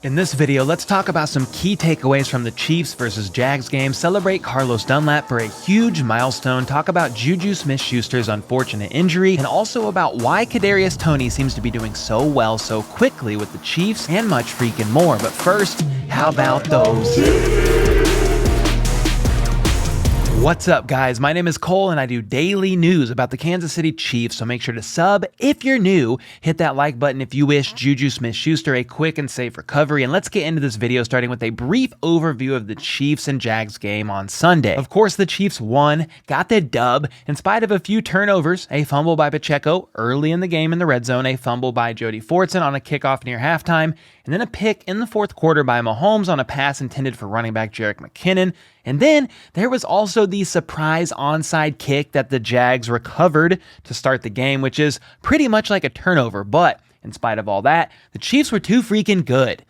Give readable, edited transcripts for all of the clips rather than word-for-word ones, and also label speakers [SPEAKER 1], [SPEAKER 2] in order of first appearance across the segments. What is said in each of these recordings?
[SPEAKER 1] In this video, let's talk about some key takeaways from the Chiefs versus Jags game, celebrate Carlos Dunlap for a huge milestone, talk about JuJu Smith-Schuster's unfortunate injury, and also about why Kadarius Toney seems to be doing so well so quickly with the Chiefs, and much freaking more. But first, how about those? What's up, guys? My name is Cole and I do daily news about the Kansas City Chiefs, so make sure to sub if you're new, hit that like button if you wish JuJu Smith-Schuster a quick and safe recovery, and let's get into this video starting with a brief overview of the Chiefs and Jags game on Sunday. Of course, the Chiefs won, got the dub, in spite of a few turnovers, a fumble by Pacheco early in the game in the red zone, a fumble by Jody Fortson on a kickoff near halftime, and then a pick in the fourth quarter by Mahomes on a pass intended for running back Jerick McKinnon. And then there was also the surprise onside kick that the Jags recovered to start the game, which is pretty much like a turnover. But in spite of all that, the Chiefs were too freaking good.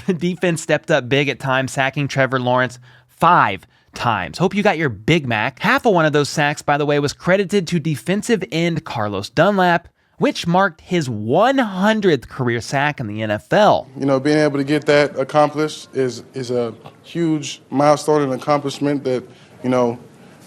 [SPEAKER 1] The defense stepped up big at times, sacking Trevor Lawrence 5 times. Hope you got your Big Mac. Half of one of those sacks, by the way, was credited to defensive end Carlos Dunlap, which marked his 100th career sack in the NFL.
[SPEAKER 2] You know, being able to get that accomplished is a huge milestone and accomplishment that, you know,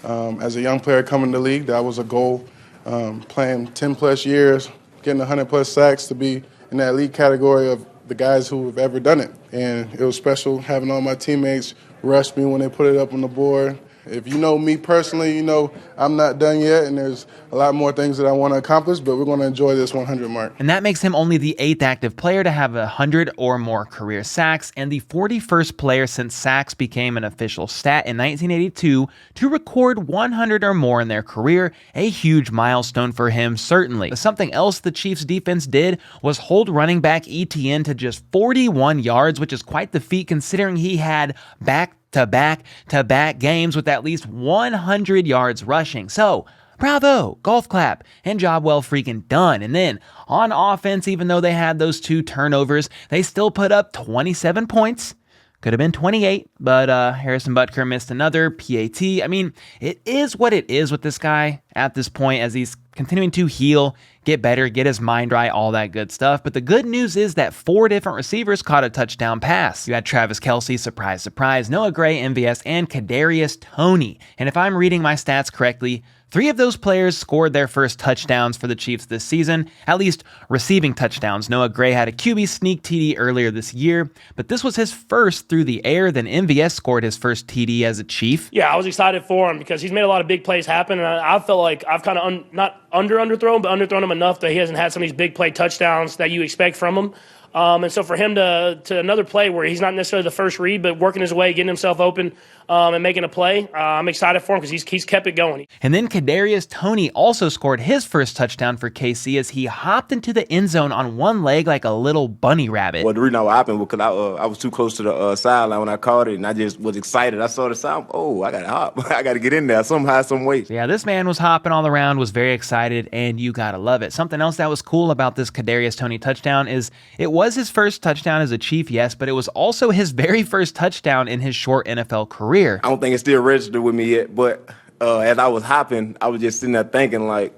[SPEAKER 2] as a young player coming to the league, that was a goal. Playing 10 plus years, getting 100 plus sacks, to be in that elite category of the guys who have ever done it. And it was special having all my teammates rush me when they put it up on the board. If you know me personally, you know I'm not done yet, and there's a lot more things that I want to accomplish, but we're going to enjoy this 100 mark.
[SPEAKER 1] And that makes him only the 8th active player to have 100 or more career sacks, and the 41st player since sacks became an official stat in 1982 to record 100 or more in their career, a huge milestone for him, certainly. But something else the Chiefs defense did was hold running back ETN to just 41 yards, which is quite the feat considering he had back-to-back games with at least 100 yards rushing. So, bravo, golf clap, and job well freaking done. And then, on offense, even though they had those 2 turnovers, they still put up 27 points. Could have been 28, but Harrison Butker missed another PAT. I mean, it is what it is with this guy at this point as he's continuing to heal, get better, get his mind right, all that good stuff. But the good news is that 4 different receivers caught a touchdown pass. You had Travis Kelce, surprise, surprise, Noah Gray, MVS, and Kadarius Toney. And if I'm reading my stats correctly, 3 of those players scored their first touchdowns for the Chiefs this season, at least receiving touchdowns. Noah Gray had a QB sneak TD earlier this year, but this was his first through the air. Then MVS scored his first TD as a Chief.
[SPEAKER 3] Yeah, I was excited for him because he's made a lot of big plays happen, and I felt like I've kind of not underthrown, but underthrown him enough that he hasn't had some of these big play touchdowns that you expect from him. And so for him to another play where he's not necessarily the first read, but working his way, getting himself open and making a play, I'm excited for him because he's kept it going.
[SPEAKER 1] And then Kadarius Toney also scored his first touchdown for KC as he hopped into the end zone on one leg like a little bunny rabbit.
[SPEAKER 4] Well, the reason I happened was because I was too close to the sideline when I caught it, and I just was excited. I saw the sound. Oh, I got to hop. I got to get in there somehow, some way.
[SPEAKER 1] Yeah, this man was hopping all around, was very excited, and you got to love it. Something else that was cool about this Kadarius Toney touchdown is it was his first touchdown as a Chief, yes, but it was also his very first touchdown in his short NFL career.
[SPEAKER 4] I don't think it's still registered with me yet, but as I was hopping, I was just sitting there thinking, like,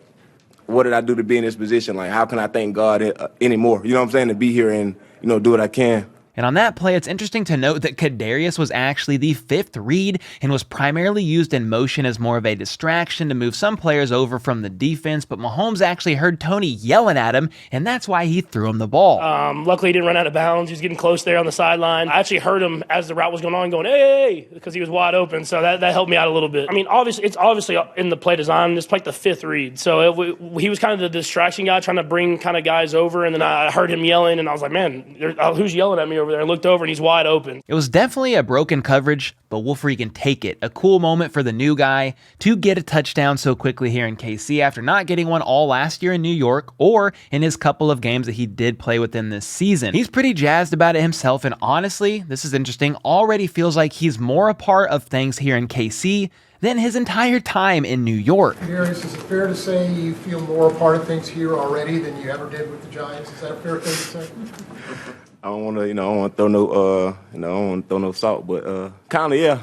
[SPEAKER 4] what did I do to be in this position? Like, how can I thank God anymore? You know what I'm saying? To be here and, you know, do what I can.
[SPEAKER 1] And on that play, it's interesting to note that Kadarius was actually the 5th read and was primarily used in motion as more of a distraction to move some players over from the defense, but Mahomes actually heard Toney yelling at him, and that's why he threw him the ball.
[SPEAKER 3] Luckily, he didn't run out of bounds. He was getting close there on the sideline. I actually heard him as the route was going on going, hey, because he was wide open, so that helped me out a little bit. I mean, it's obviously in the play design. It's like the 5th read, so he was kind of the distraction guy trying to bring kind of guys over, and then I heard him yelling, and I was like, man, who's yelling at me over there? I looked over and he's wide open.
[SPEAKER 1] It was definitely a broken coverage, but we'll freaking take it. A cool moment for the new guy to get a touchdown so quickly here in KC after not getting one all last year in New York or in his couple of games that he did play within this season. He's pretty jazzed about it himself, and honestly, this is interesting, already feels like he's more a part of things here in KC than his entire time in New York.
[SPEAKER 5] Kadarius, is it fair to say you feel more a part of things here already than you ever did with the Giants? Is that a fair thing to say?
[SPEAKER 4] I don't want to, I don't want to throw no, I don't want to throw no salt, but kind of, yeah.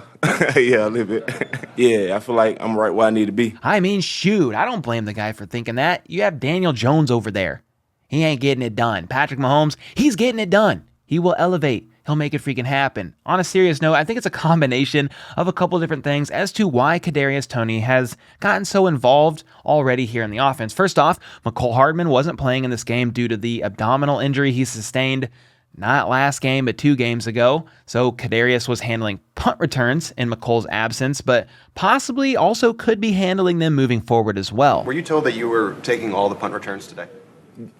[SPEAKER 4] Yeah, a little bit. Yeah, I feel like I'm right where I need to be.
[SPEAKER 1] I mean, shoot, I don't blame the guy for thinking that. You have Daniel Jones over there. He ain't getting it done. Patrick Mahomes, he's getting it done. He will elevate. he'll make it freaking happen. On a serious note, I think it's a combination of a couple different things as to why Kadarius Toney has gotten so involved already here in the offense. First off, Mecole Hardman wasn't playing in this game due to the abdominal injury he sustained not last game, but 2 games ago. So Kadarius was handling punt returns in Mecole's absence, but possibly also could be handling them moving forward as well.
[SPEAKER 6] Were you told that you were taking all the punt returns today?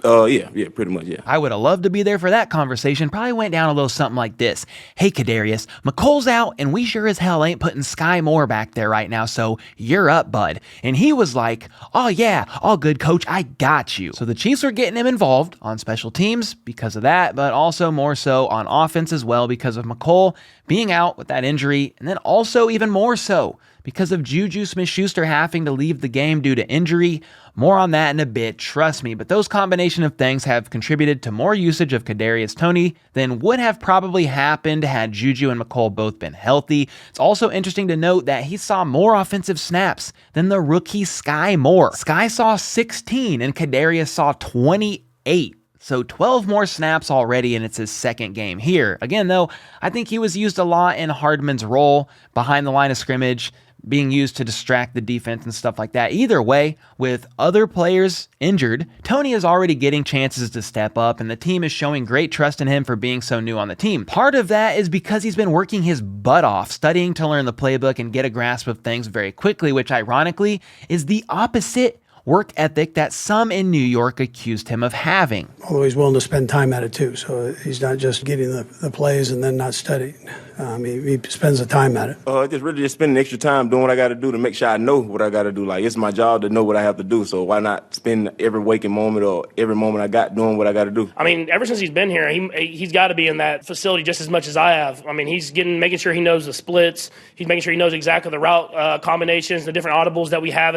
[SPEAKER 4] Yeah, pretty much, yeah.
[SPEAKER 1] I would have loved to be there for that conversation. Probably went down a little something like this. Hey, Kadarius, Mecole's out, and we sure as hell ain't putting Sky Moore back there right now, so you're up, bud. And he was like, oh yeah, all good, coach, I got you. So the Chiefs were getting him involved on special teams because of that, but also more so on offense as well because of Mecole being out with that injury, and then also even more so because of JuJu Smith-Schuster having to leave the game due to injury. More on that in a bit, trust me, but those combination of things have contributed to more usage of Kadarius Toney than would have probably happened had JuJu and Mecole both been healthy. It's also interesting to note that he saw more offensive snaps than the rookie Sky Moore. Sky saw 16 and Kadarius saw 28. So 12 more snaps already, and it's his second game here. Again, though, I think he was used a lot in Hardman's role behind the line of scrimmage, being used to distract the defense and stuff like that. Either way, with other players injured, Toney is already getting chances to step up, and the team is showing great trust in him for being so new on the team. Part of that is because he's been working his butt off, studying to learn the playbook and get a grasp of things very quickly, which ironically is the opposite work ethic that some in New York accused him of having.
[SPEAKER 7] Although he's willing to spend time at it too, so he's not just getting the plays and then not studying. He spends the time at it.
[SPEAKER 4] Just spending extra time doing what I got to do to make sure I know what I got to do. Like, it's my job to know what I have to do, so why not spend every waking moment or every moment I got doing what I got to do?
[SPEAKER 3] I mean, ever since he's been here, he's got to be in that facility just as much as I have. I mean, he's making sure he knows the splits. He's making sure he knows exactly the route combinations, the different audibles that we have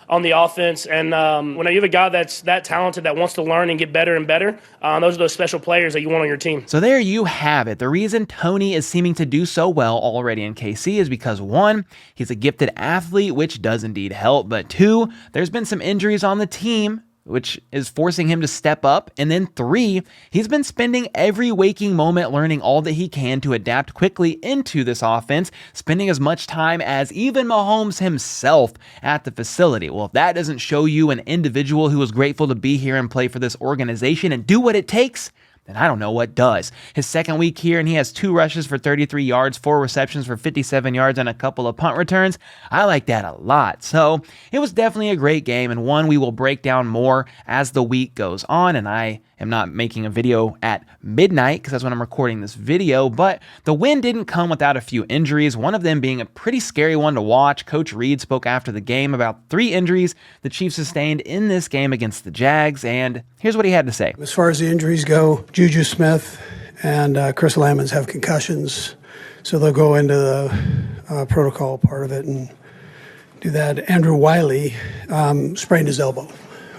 [SPEAKER 3] on the offense. And when you have a guy that's that talented, that wants to learn and get better and better, those are those special players that you want on your team.
[SPEAKER 1] So there you have it. The reason Toney is seeming to do so well already in KC is because 1, he's a gifted athlete, which does indeed help, but 2, there's been some injuries on the team, which is forcing him to step up. And then 3, he's been spending every waking moment learning all that he can to adapt quickly into this offense, spending as much time as even Mahomes himself at the facility. Well, if that doesn't show you an individual who is grateful to be here and play for this organization and do what it takes, then I don't know what does. His second week here, and he has 2 rushes for 33 yards, 4 receptions for 57 yards, and a couple of punt returns. I like that a lot. So it was definitely a great game, and one we will break down more as the week goes on, and I am not making a video at midnight because that's when I'm recording this video, but the win didn't come without a few injuries, one of them being a pretty scary one to watch. Coach Reed spoke after the game about 3 injuries the Chiefs sustained in this game against the Jags, and here's what he had to say.
[SPEAKER 7] As far as the injuries go, JuJu Smith and Chris Lamons have concussions, so they'll go into the protocol part of it and do that. Andrew Wiley sprained his elbow,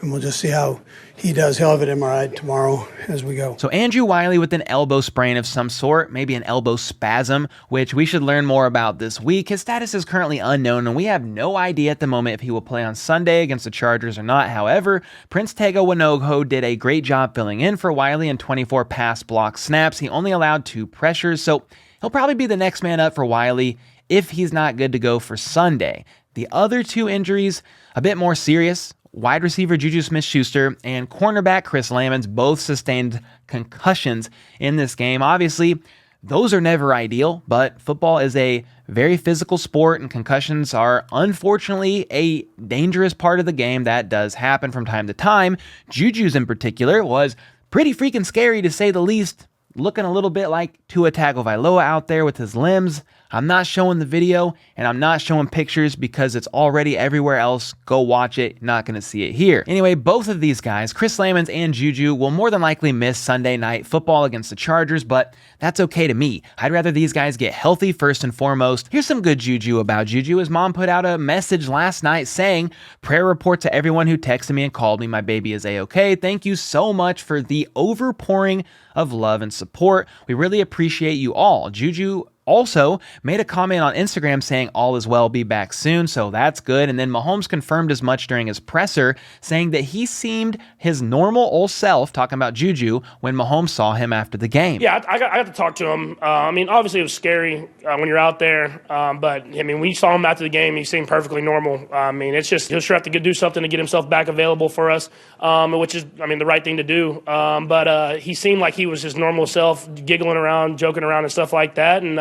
[SPEAKER 7] and we'll just see how he does. He'll have an MRI tomorrow as we go.
[SPEAKER 1] So Andrew Wiley with an elbow sprain of some sort, maybe an elbow spasm, which we should learn more about this week. His status is currently unknown, and we have no idea at the moment if he will play on Sunday against the Chargers or not. However, Prince Tega Wanogho did a great job filling in for Wiley in 24 pass block snaps. He only allowed 2 pressures, so he'll probably be the next man up for Wiley if he's not good to go for Sunday. The other 2 injuries, a bit more serious. Wide receiver JuJu Smith-Schuster and cornerback Chris Lamons both sustained concussions in this game. Obviously, those are never ideal, but football is a very physical sport, and concussions are unfortunately a dangerous part of the game that does happen from time to time. JuJu's in particular was pretty freaking scary to say the least, looking a little bit like Tua Tagovailoa out there with his limbs. I'm not showing the video, and I'm not showing pictures because it's already everywhere else. Go watch it. You're not going to see it here. Anyway, both of these guys, Chris Lamons and JuJu, will more than likely miss Sunday night football against the Chargers, but that's okay to me. I'd rather these guys get healthy first and foremost. Here's some good JuJu about JuJu. His mom put out a message last night saying, "Prayer report to everyone who texted me and called me. My baby is A-okay. Thank you so much for the overpouring of love and support. We really appreciate you all." JuJu also made a comment on Instagram saying all is well, be back soon, so that's good. And then Mahomes confirmed as much during his presser, saying that he seemed his normal old self, talking about JuJu, when Mahomes saw him after the game.
[SPEAKER 3] Yeah, I got to talk to him. I mean, obviously it was scary when you're out there, but I mean, we saw him after the game. He seemed perfectly normal. I mean, it's just he'll sure have to do something to get himself back available for us, which is, I mean, the right thing to do. But he seemed like he was his normal self, giggling around, joking around, and stuff like that. And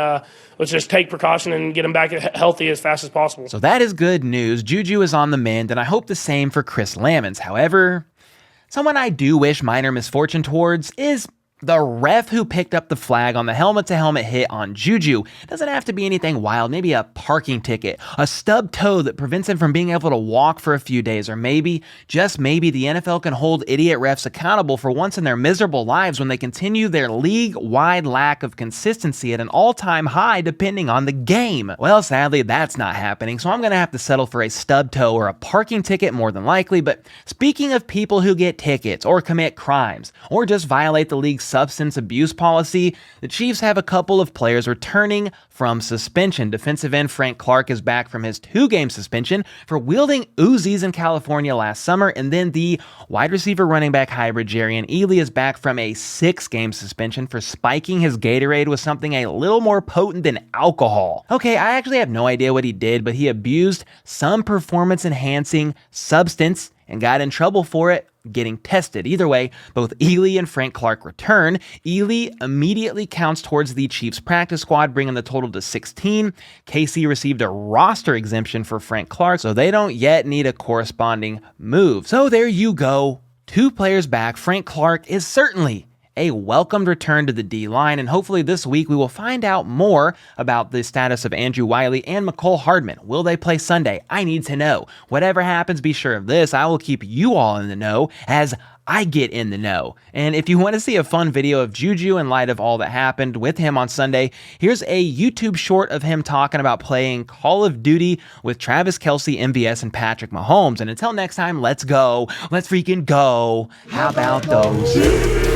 [SPEAKER 3] let's just take precaution and get him back healthy as fast as possible.
[SPEAKER 1] So that is good news. JuJu is on the mend, and I hope the same for Chris Lamons. However, someone I do wish minor misfortune towards is the ref who picked up the flag on the helmet-to-helmet hit on JuJu. Doesn't have to be anything wild, maybe a parking ticket, a stubbed toe that prevents him from being able to walk for a few days, or maybe, just maybe, the NFL can hold idiot refs accountable for once in their miserable lives when they continue their league-wide lack of consistency at an all-time high depending on the game. Well, sadly, that's not happening, so I'm going to have to settle for a stubbed toe or a parking ticket more than likely. But speaking of people who get tickets or commit crimes or just violate the league's substance abuse policy, the Chiefs have a couple of players returning from suspension. Defensive end Frank Clark is back from his 2-game suspension for wielding Uzis in California last summer, and then the wide receiver running back hybrid Jerrion Ealy is back from a 6-game suspension for spiking his Gatorade with something a little more potent than alcohol. Okay, I actually have no idea what he did, but he abused some performance-enhancing substance and got in trouble for it getting tested. Either way, both Ealy and Frank Clark return. Ealy immediately counts towards the Chiefs practice squad, bringing the total to 16. KC received a roster exemption for Frank Clark, so they don't yet need a corresponding move. So there you go. 2 players back. Frank Clark is certainly a welcomed return to the D-line, and hopefully this week we will find out more about the status of Andrew Wiley and McCole Hardman. Will they play Sunday? I need to know. Whatever happens, be sure of this. I will keep you all in the know as I get in the know. And if you want to see a fun video of JuJu in light of all that happened with him on Sunday, here's a YouTube short of him talking about playing Call of Duty with Travis Kelce, MVS, and Patrick Mahomes. And until next time, let's go. Let's freaking go. How about those?